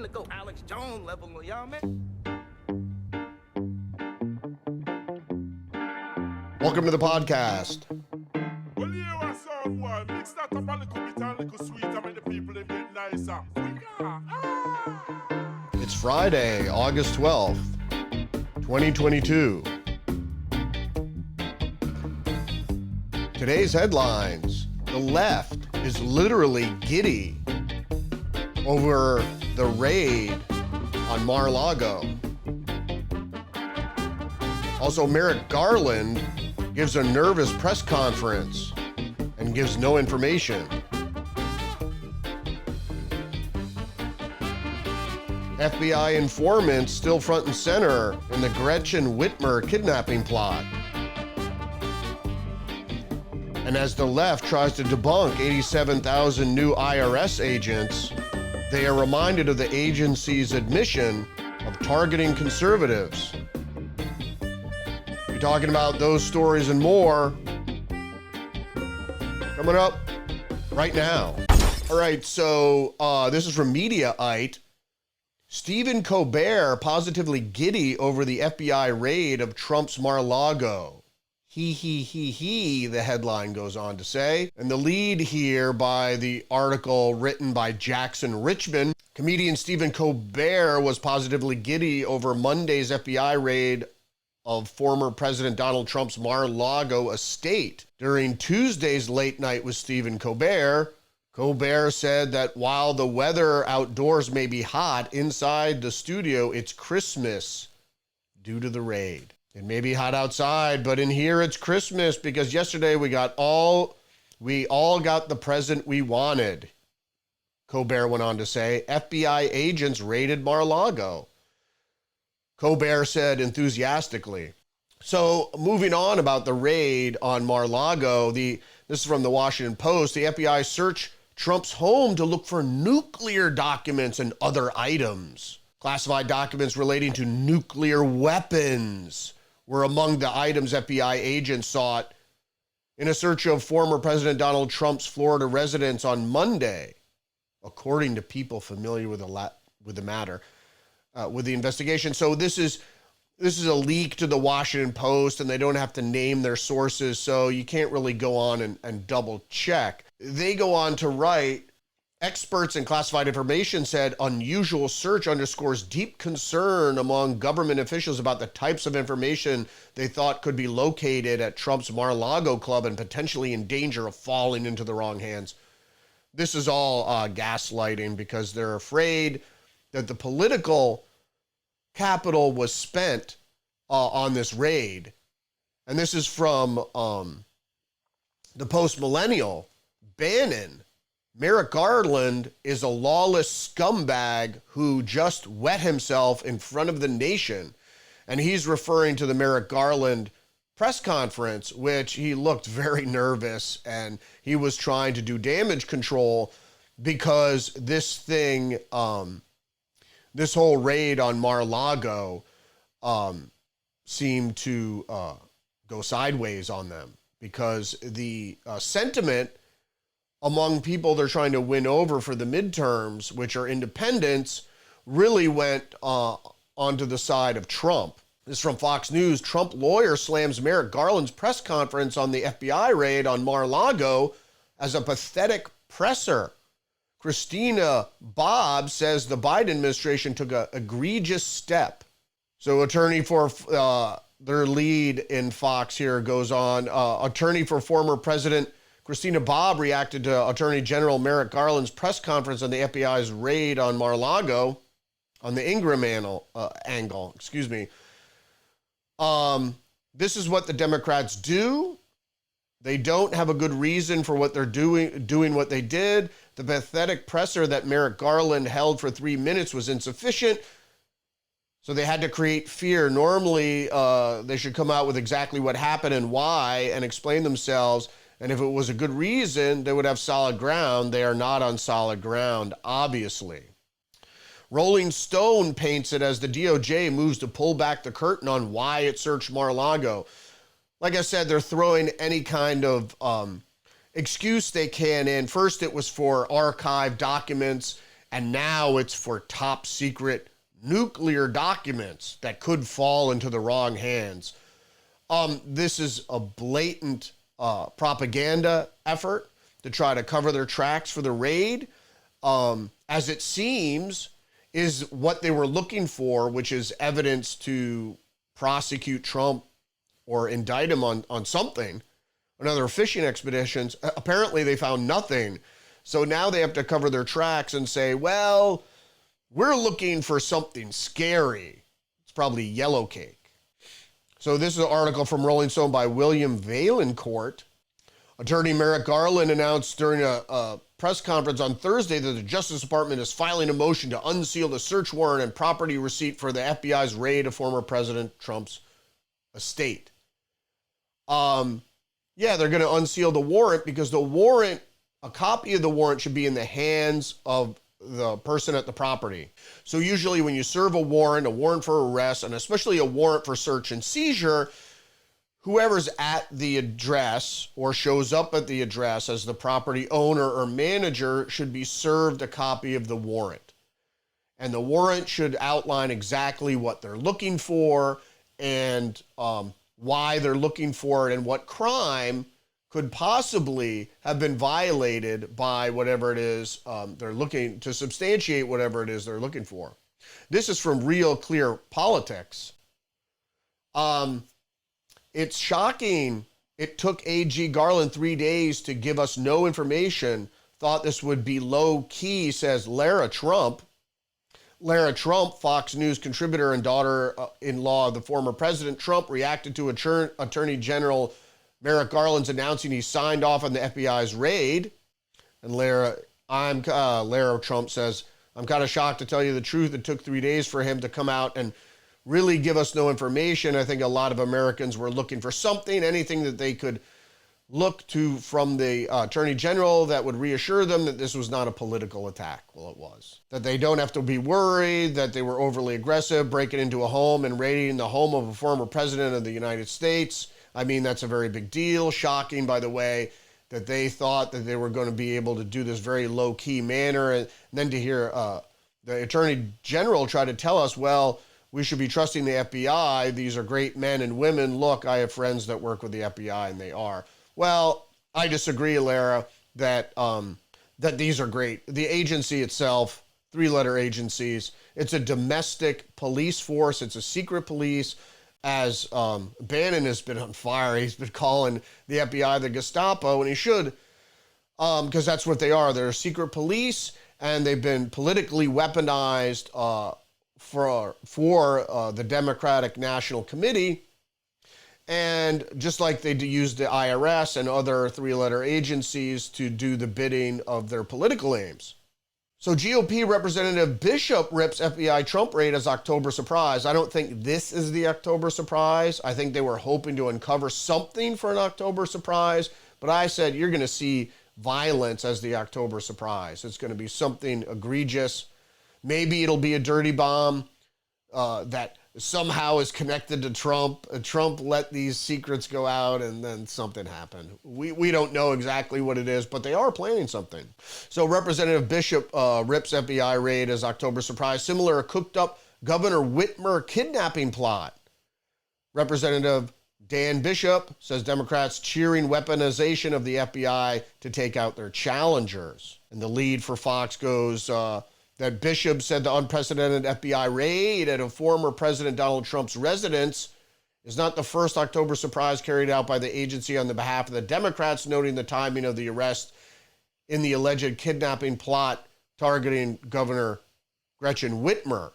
finna go Alex Jones level on y'all, man. Welcome to the podcast. Well, here was some boy. Mix that up a little bit and a little sweet and make the people them get nicer. It's Friday, August 12th, 2022. Today's headlines. The left is literally giddy over the raid on Mar-a-lago. Also, Merrick Garland gives a nervous press conference and gives no information. FBI informants still front and center in the Gretchen Whitmer kidnapping plot. And as the left tries to debunk 87,000 new IRS agents, they are reminded of the agency's admission of targeting conservatives. We're talking about those stories and more coming up right now. All right, so this is from Mediaite. Stephen Colbert positively giddy over the FBI raid of Trump's Mar-a-lago. He, the headline goes on to say. And the lead here by the article written by Jackson Richmond. Comedian Stephen Colbert was positively giddy over Monday's FBI raid of former President Donald Trump's Mar-a-Lago estate. During Tuesday's Late Night with Stephen Colbert, Colbert said that while the weather outdoors may be hot, inside the studio it's Christmas due to the raid. It may be hot outside, but in here it's Christmas because yesterday we all got the present we wanted. Colbert went on to say, FBI agents raided Mar-a-Lago. Colbert said enthusiastically. So moving on about the raid on Mar-a-Lago, this is from the Washington Post. The FBI searched Trump's home to look for nuclear documents and other items. Classified documents relating to nuclear weapons were among the items FBI agents sought in a search of former President Donald Trump's Florida residence on Monday, according to people familiar with the matter, with the investigation. So this is a leak to the Washington Post, and they don't have to name their sources, so you can't really go on and double check. They go on to write, experts in classified information said unusual search underscores deep concern among government officials about the types of information they thought could be located at Trump's Mar-a-Lago club and potentially in danger of falling into the wrong hands. This is all gaslighting because they're afraid that the political capital was spent on this raid. And this is from the Post-Millennial. Bannon. Merrick Garland is a lawless scumbag who just wet himself in front of the nation. And he's referring to the Merrick Garland press conference, which he looked very nervous and he was trying to do damage control because this thing, this whole raid on Mar-a-Lago seemed to go sideways on them because the sentiment among people they're trying to win over for the midterms, which are independents, really went onto the side of Trump. This is from Fox News. Trump lawyer slams Merrick Garland's press conference on the FBI raid on Mar-a-Lago as a pathetic presser. Christina Bobb says the Biden administration took an egregious step. So attorney for their lead in Fox here goes on. Attorney for former President Christina Bobb reacted to Attorney General Merrick Garland's press conference on the FBI's raid on Mar-a-Lago on the Ingram angle. This is what the Democrats do. They don't have a good reason for what they're doing what they did. The pathetic presser that Merrick Garland held for 3 minutes was insufficient. So they had to create fear. Normally, they should come out with exactly what happened and why and explain themselves. And if it was a good reason, they would have solid ground. They are not on solid ground, obviously. Rolling Stone paints it as the DOJ moves to pull back the curtain on why it searched Mar-a-Lago. Like I said, they're throwing any kind of excuse they can in. First, it was for archived documents, And now it's for top secret nuclear documents that could fall into the wrong hands. This is a blatant propaganda effort to try to cover their tracks for the raid. As it seems, is what they were looking for, which is evidence to prosecute Trump or indict him on something, another fishing expeditions. Apparently they found nothing. So now they have to cover their tracks and say, well, we're looking for something scary. It's probably yellow cake. So this is an article from Rolling Stone by William Valencourt. Attorney Merrick Garland announced during a press conference on Thursday that the Justice Department is filing a motion to unseal the search warrant and property receipt for the FBI's raid of former President Trump's estate. Yeah, they're going to unseal the warrant because the warrant, a copy of the warrant should be in the hands of the person at the property. So usually when you serve a warrant for arrest, and especially a warrant for search and seizure, whoever's at the address or shows up at the address as the property owner or manager should be served a copy of the warrant. And the warrant should outline exactly what they're looking for and why they're looking for it and what crime could possibly have been violated by whatever it is they're looking to substantiate whatever it is they're looking for. This is from Real Clear Politics. It's shocking. It took AG Garland 3 days to give us no information. Thought this would be low key, says Lara Trump. Lara Trump, Fox News contributor and daughter-in-law of the former President Trump, reacted to Attorney General Merrick Garland's announcing he signed off on the FBI's raid. And Lara Trump says, I'm kind of shocked to tell you the truth. It took 3 days for him to come out and really give us no information. I think a lot of Americans were looking for something, anything that they could look to from the Attorney General that would reassure them that this was not a political attack. Well, it was. That they don't have to be worried that they were overly aggressive, breaking into a home and raiding the home of a former president of the United States. I mean, that's a very big deal. Shocking, by the way, that they thought that they were going to be able to do this very low-key manner. And then to hear the Attorney General try to tell us, well, we should be trusting the FBI. These are great men and women. Look, I have friends that work with the FBI, and they are. Well, I disagree, Lara, that these are great. The agency itself, three-letter agencies, it's a domestic police force. It's a secret police. As Bannon has been on fire, he's been calling the FBI the Gestapo, and he should, because that's what they are. They're a secret police, and they've been politically weaponized for the Democratic National Committee. And just like they used the IRS and other three-letter agencies to do the bidding of their political aims. So GOP Representative Bishop rips FBI Trump raid as October surprise. I don't think this is the October surprise. I think they were hoping to uncover something for an October surprise. But I said you're going to see violence as the October surprise. It's going to be something egregious. Maybe it'll be a dirty bomb that somehow is connected to Trump. Trump let these secrets go out and then something happened. We don't know exactly what it is, but they are planning something. So Representative Bishop rips FBI raid as October surprise. Similar cooked up Governor Whitmer kidnapping plot. Representative Dan Bishop says Democrats cheering weaponization of the FBI to take out their challengers. And the lead for Fox goes that Bishop said the unprecedented FBI raid at a former President Donald Trump's residence is not the first October surprise carried out by the agency on the behalf of the Democrats, noting the timing of the arrest in the alleged kidnapping plot targeting Governor Gretchen Whitmer.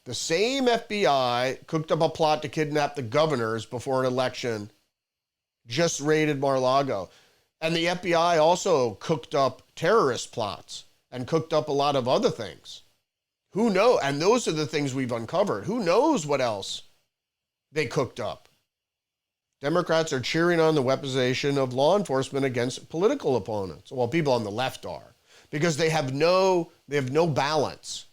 The same FBI cooked up a plot to kidnap the governors before an election, just raided Mar-a-lago. And the FBI also cooked up terrorist plots and cooked up a lot of other things. Who knows? And those are the things we've uncovered. Who knows what else they cooked up? Democrats are cheering on the weaponization of law enforcement against political opponents. Well, people on the left are, because they have no balance.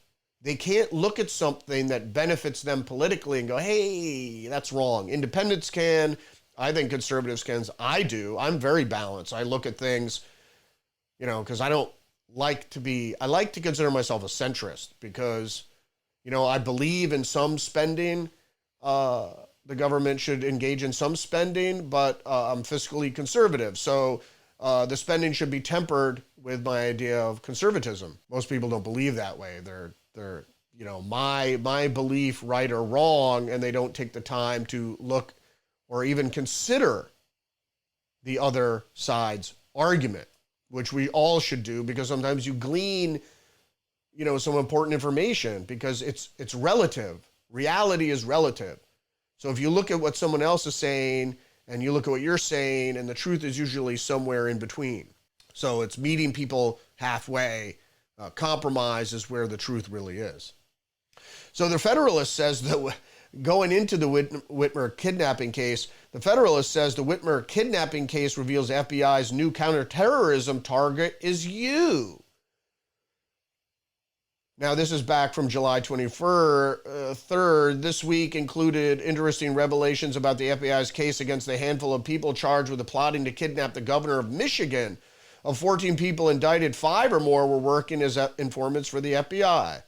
They can't look at something that benefits them politically and go, hey, that's wrong. Independents can. I think conservatives can. I do. I'm very balanced. I look at things, because I don't like to consider myself a centrist because, you know, I believe in some spending. The government should engage in some spending, but I'm fiscally conservative. So the spending should be tempered with my idea of conservatism. Most people don't believe that way. They're you know, my belief, right or wrong, and they don't take the time to look or even consider the other side's argument, which we all should do, because sometimes you glean, you know, some important information because it's relative. Reality is relative. So if you look at what someone else is saying and you look at what you're saying, and the truth is usually somewhere in between. So it's meeting people halfway. Compromise is where the truth really is. So the Federalist says that going into the Whitmer kidnapping case, the Federalist says the Whitmer kidnapping case reveals the FBI's new counterterrorism target is you. Now, this is back from July 23rd. This week included interesting revelations about the FBI's case against a handful of people charged with plotting to kidnap the governor of Michigan. Of 14 people indicted, 5 or more were working as informants for the FBI.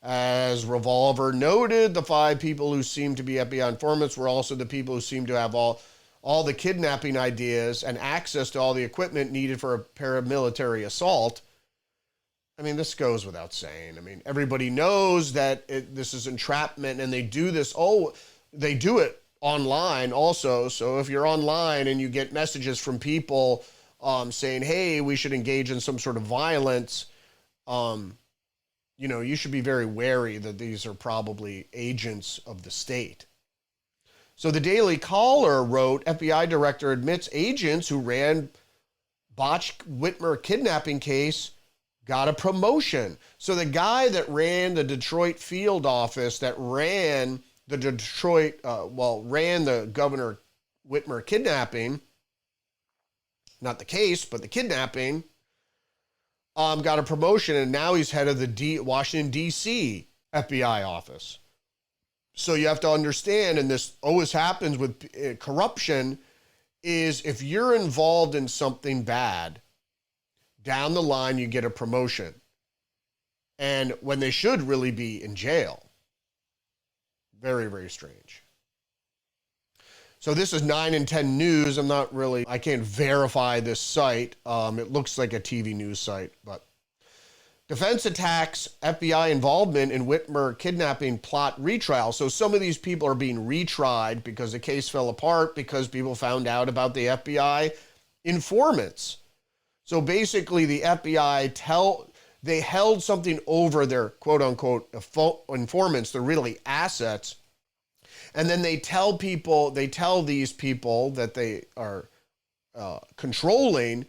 As Revolver noted, the 5 people who seemed to be FBI informants were also the people who seemed to have all the kidnapping ideas and access to all the equipment needed for a paramilitary assault. I mean, this goes without saying. I mean, everybody knows that this is entrapment, and they do this. Oh, they do it online also. So if you're online and you get messages from people saying, hey, we should engage in some sort of violence, you know, you should be very wary that these are probably agents of the state. So the Daily Caller wrote, FBI director admits agents who ran botched Whitmer kidnapping case got a promotion. So the guy that ran the Detroit field office, that ran the ran the Governor Whitmer kidnapping, not the case, but the kidnapping, got a promotion, and now he's head of the Washington, D.C. FBI office. So you have to understand, and this always happens with corruption, is if you're involved in something bad, down the line you get a promotion. And when they should really be in jail. Very, very strange. So this is 9 and 10 News. I can't verify this site. It looks like a TV news site, but defense attacks FBI involvement in Whitmer kidnapping plot retrial. So some of these people are being retried because the case fell apart because people found out about the FBI informants. So basically the FBI they held something over their quote unquote informants, they're really assets. And then they tell these people that they are controlling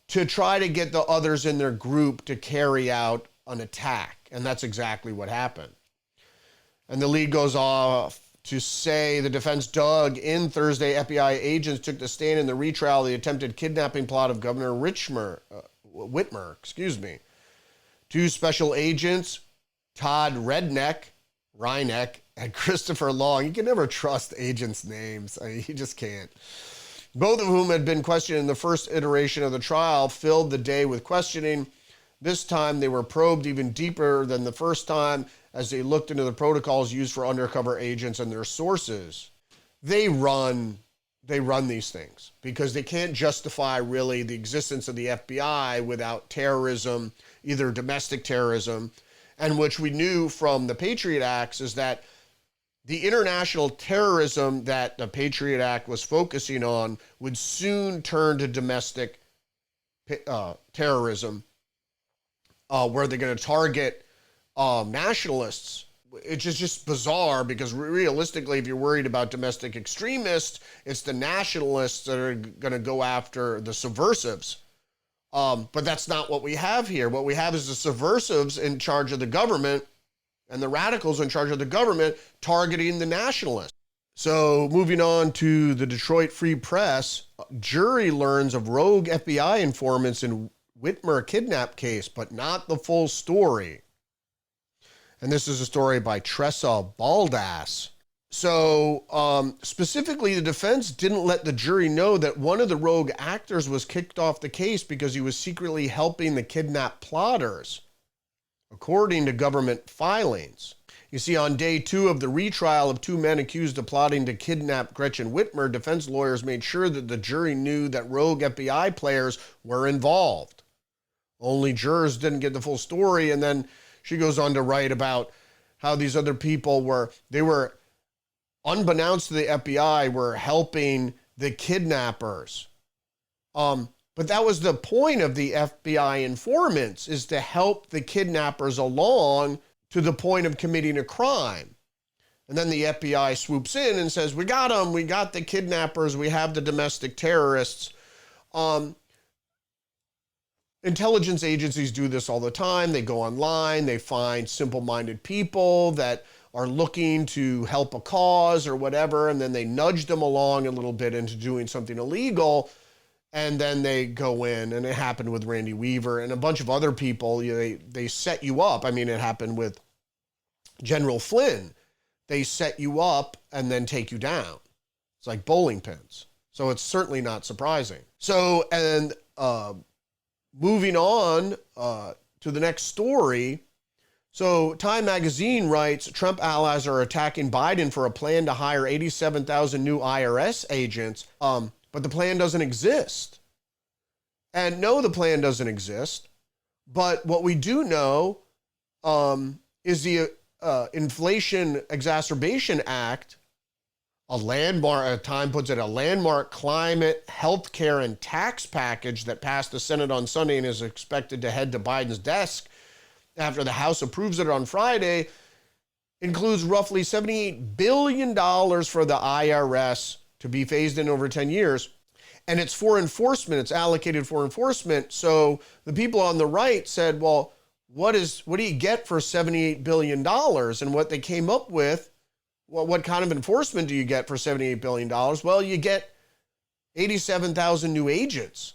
to try to get the others in their group to carry out an attack. And that's exactly what happened. And the lead goes off to say the defense dug in Thursday. FBI agents took the stand in the retrial of the attempted kidnapping plot of Governor Whitmer. 2 special agents, Todd Reineck, and Christopher Long. You can never trust agents' names. I mean, you just can't. Both of whom had been questioned in the first iteration of the trial, filled the day with questioning. This time they were probed even deeper than the first time as they looked into the protocols used for undercover agents and their sources. They run these things because they can't justify really the existence of the FBI without terrorism, either domestic terrorism, and which we knew from the Patriot Acts is that the international terrorism that the Patriot Act was focusing on would soon turn to domestic terrorism, where they're going to target nationalists. It's just bizarre because realistically, if you're worried about domestic extremists, it's the nationalists that are going to go after the subversives. But that's not what we have here. What we have is the subversives in charge of the government and the radicals in charge of the government targeting the nationalists. So moving on to the Detroit Free Press, jury learns of rogue FBI informants in Whitmer kidnap case, but not the full story. And this is a story by Tressa Baldass. So specifically, the defense didn't let the jury know that one of the rogue actors was kicked off the case because he was secretly helping the kidnap plotters, according to government filings. You see, on day 2 of the retrial of 2 men accused of plotting to kidnap Gretchen Whitmer, defense lawyers made sure that the jury knew that rogue FBI players were involved. Only jurors didn't get the full story, and then she goes on to write about how these other people were unbeknownst to the FBI, were helping the kidnappers. But that was the point of the FBI informants, is to help the kidnappers along to the point of committing a crime. And then the FBI swoops in and says, we got them, we got the kidnappers, we have the domestic terrorists. Intelligence agencies do this all the time. They go online, they find simple-minded people that are looking to help a cause or whatever, and then they nudge them along a little bit into doing something illegal, and then they go in, and it happened with Randy Weaver and a bunch of other people. They set you up. I mean, it happened with General Flynn. They set you up and then take you down. It's like bowling pins. So it's certainly not surprising. So, and moving on to the next story. So Time magazine writes, Trump allies are attacking Biden for a plan to hire 87,000 new IRS agents. But the plan doesn't exist. And no, the plan doesn't exist. But what we do know is the Inflation Exacerbation Act, a landmark, Time puts it, a landmark climate, healthcare, and tax package that passed the Senate on Sunday and is expected to head to Biden's desk after the House approves it on Friday, includes roughly $78 billion for the IRS to be phased in over 10 years. And it's for enforcement. It's allocated for enforcement. So the people on the right said, well, what do you get for $78 billion? And what they came up with, well, what kind of enforcement do you get for $78 billion? Well, you get 87,000 new agents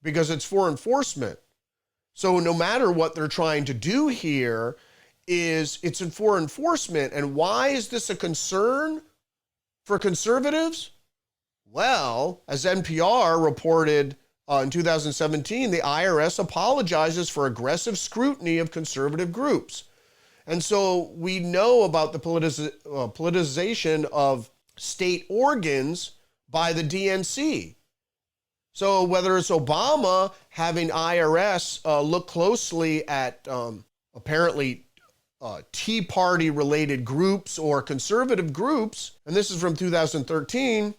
because it's for enforcement. So no matter what they're trying to do here, it's for enforcement. And why is this a concern for conservatives? Well, as NPR reported in 2017, the IRS apologizes for aggressive scrutiny of conservative groups. And so we know about the politicization of state organs by the DNC. So whether it's Obama having IRS look closely at apparently Tea Party related groups or conservative groups, and this is from 2013,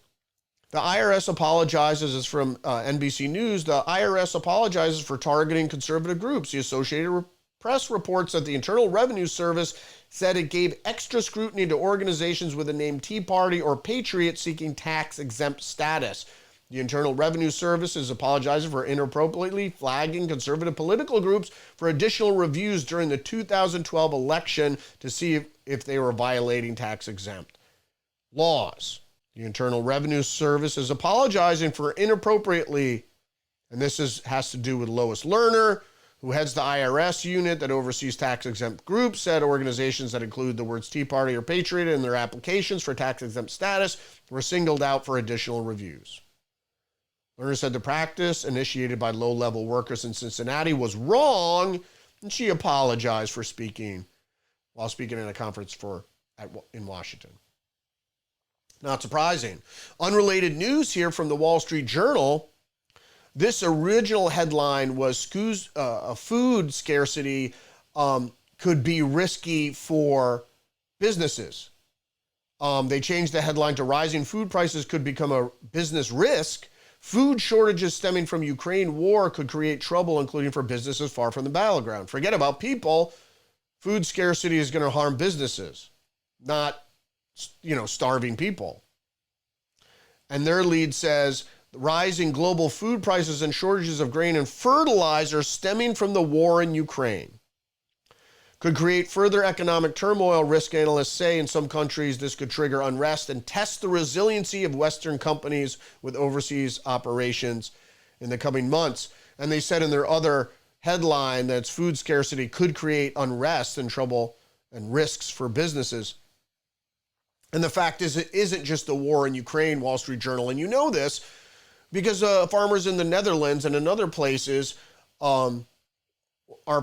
the IRS apologizes, is from NBC News, the IRS apologizes for targeting conservative groups. The Associated Press reports that the Internal Revenue Service said it gave extra scrutiny to organizations with the name Tea Party or Patriot seeking tax-exempt status. The Internal Revenue Service is apologizing for inappropriately flagging conservative political groups for additional reviews during the 2012 election to see if they were violating tax-exempt laws. The Internal Revenue Service is apologizing for inappropriately, and this has to do with Lois Lerner, who heads the IRS unit that oversees tax-exempt groups, said organizations that include the words Tea Party or Patriot in their applications for tax-exempt status were singled out for additional reviews. Lerner said the practice initiated by low-level workers in Cincinnati was wrong, and she apologized for speaking while speaking at a conference in Washington. Not surprising. Unrelated news here from the Wall Street Journal. This original headline was a food scarcity could be risky for businesses. They changed the headline to rising food prices could become a business risk. Food shortages stemming from Ukraine war could create trouble, including for businesses far from the battleground. Forget about people. Food scarcity is going to harm businesses, not, starving people. And their lead says, rising global food prices and shortages of grain and fertilizer stemming from the war in Ukraine could create further economic turmoil, risk analysts say. In some countries, this could trigger unrest and test the resiliency of Western companies with overseas operations in the coming months. And they said in their other headline that food scarcity could create unrest and trouble and risks for businesses. And the fact is, it isn't just the war in Ukraine, Wall Street Journal, and you know this because farmers in the Netherlands and in other places are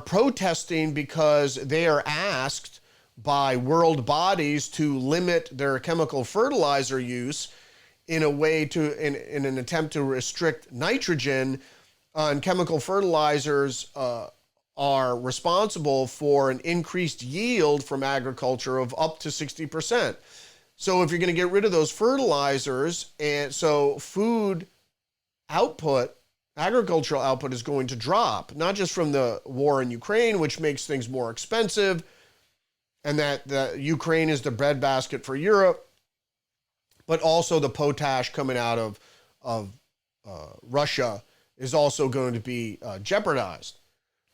protesting because they are asked by world bodies to limit their chemical fertilizer use in a way to, in an attempt to restrict nitrogen. And chemical fertilizers are responsible for an increased yield from agriculture of up to 60%. So if you're going to get rid of those fertilizers, and so food output, agricultural output is going to drop, not just from the war in Ukraine, which makes things more expensive, and that the Ukraine is the breadbasket for Europe, but also the potash coming out of Russia is also going to be jeopardized.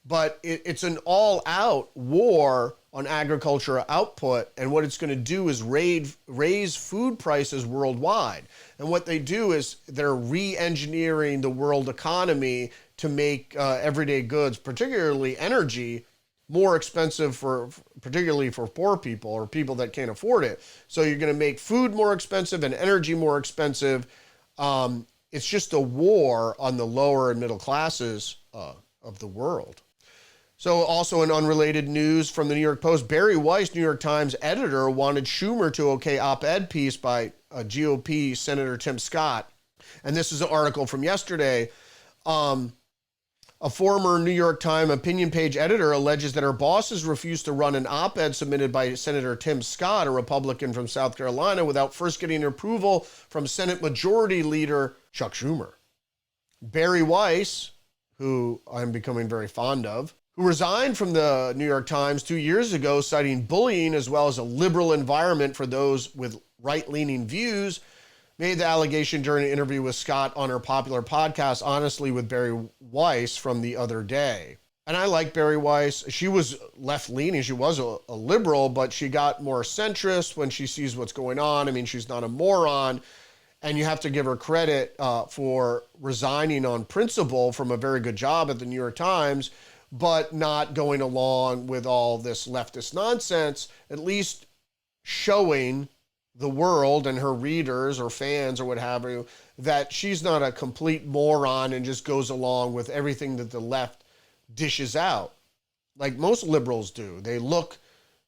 But it's an all-out war on agricultural output, and what it's going to do is raise food prices worldwide. And what they do is they're re-engineering the world economy to make everyday goods, particularly energy, more expensive particularly for poor people or people that can't afford it. So you're going to make food more expensive and energy more expensive. It's just a war on the lower and middle classes of the world. So also in unrelated news from the New York Post, Barry Weiss, New York Times editor, wanted Schumer to okay op-ed piece by GOP Senator Tim Scott. And this is an article from yesterday. A former New York Times opinion page editor alleges that her bosses refused to run an op-ed submitted by Senator Tim Scott, a Republican from South Carolina, without first getting approval from Senate Majority Leader Chuck Schumer. Barry Weiss, who I'm becoming very fond of, who resigned from the New York Times 2 years ago, citing bullying as well as a liberal environment for those with right-leaning views, made the allegation during an interview with Scott on her popular podcast, Honestly with Barry Weiss, from the other day. And I like Barry Weiss. She was left-leaning. She was a liberal, but she got more centrist when she sees what's going on. I mean, she's not a moron. And you have to give her credit for resigning on principle from a very good job at the New York Times, but not going along with all this leftist nonsense, at least showing the world and her readers or fans or what have you, that she's not a complete moron and just goes along with everything that the left dishes out, like most liberals do. They look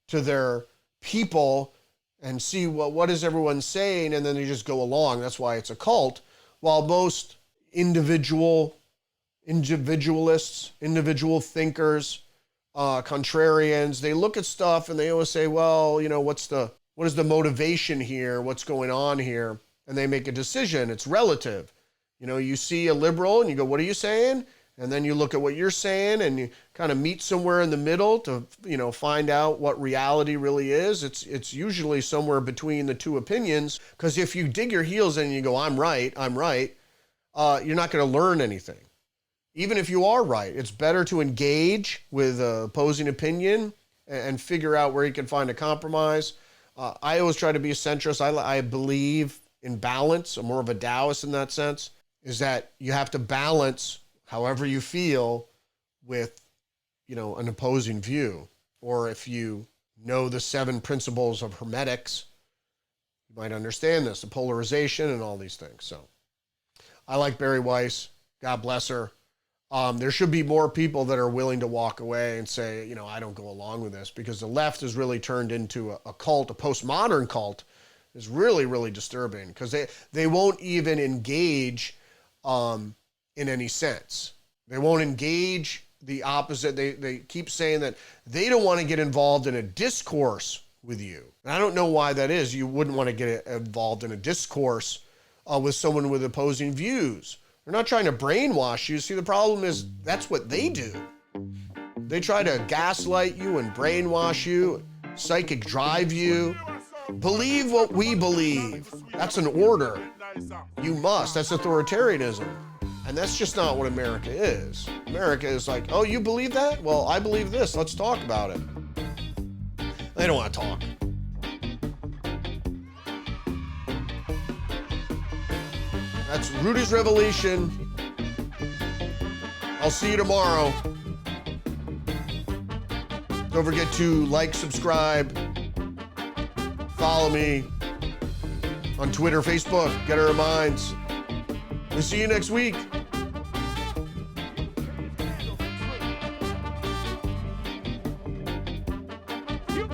to their people and see what is everyone saying, and then they just go along. That's why it's a cult. While most individualists, individual thinkers, contrarians, they look at stuff and they always say, well, you know, what is the motivation here? What's going on here? And they make a decision. It's relative. You know, you see a liberal and you go, what are you saying? And then you look at what you're saying and you kind of meet somewhere in the middle to, you know, find out what reality really is. It's usually somewhere between the two opinions, because if you dig your heels in and you go, I'm right, you're not going to learn anything. Even if you are right, it's better to engage with opposing opinion and figure out where you can find a compromise. I always try to be a centrist. I believe in balance. I'm more of a Taoist in that sense, is that you have to balance however you feel with, you know, an opposing view. Or if you know the 7 principles of hermetics, you might understand this, the polarization and all these things. So I like Barry Weiss. God bless her. There should be more people that are willing to walk away and say, you know, I don't go along with this, because the left has really turned into a cult, a postmodern cult. Is really, really disturbing, because they won't even engage in any sense. They won't engage the opposite. They keep saying that they don't want to get involved in a discourse with you. And I don't know why that is. You wouldn't want to get involved in a discourse with someone with opposing views. They're not trying to brainwash you. See, the problem is that's what they do. They try to gaslight you and brainwash you, psychic drive you. Believe what we believe. That's an order. You must. That's authoritarianism. And that's just not what America is. America is like, oh, you believe that? Well, I believe this. Let's talk about it. They don't want to talk. That's Rudy's Revelation. I'll see you tomorrow. Don't forget to like, subscribe, follow me, on Twitter, Facebook. Get our minds. We'll see you next week. You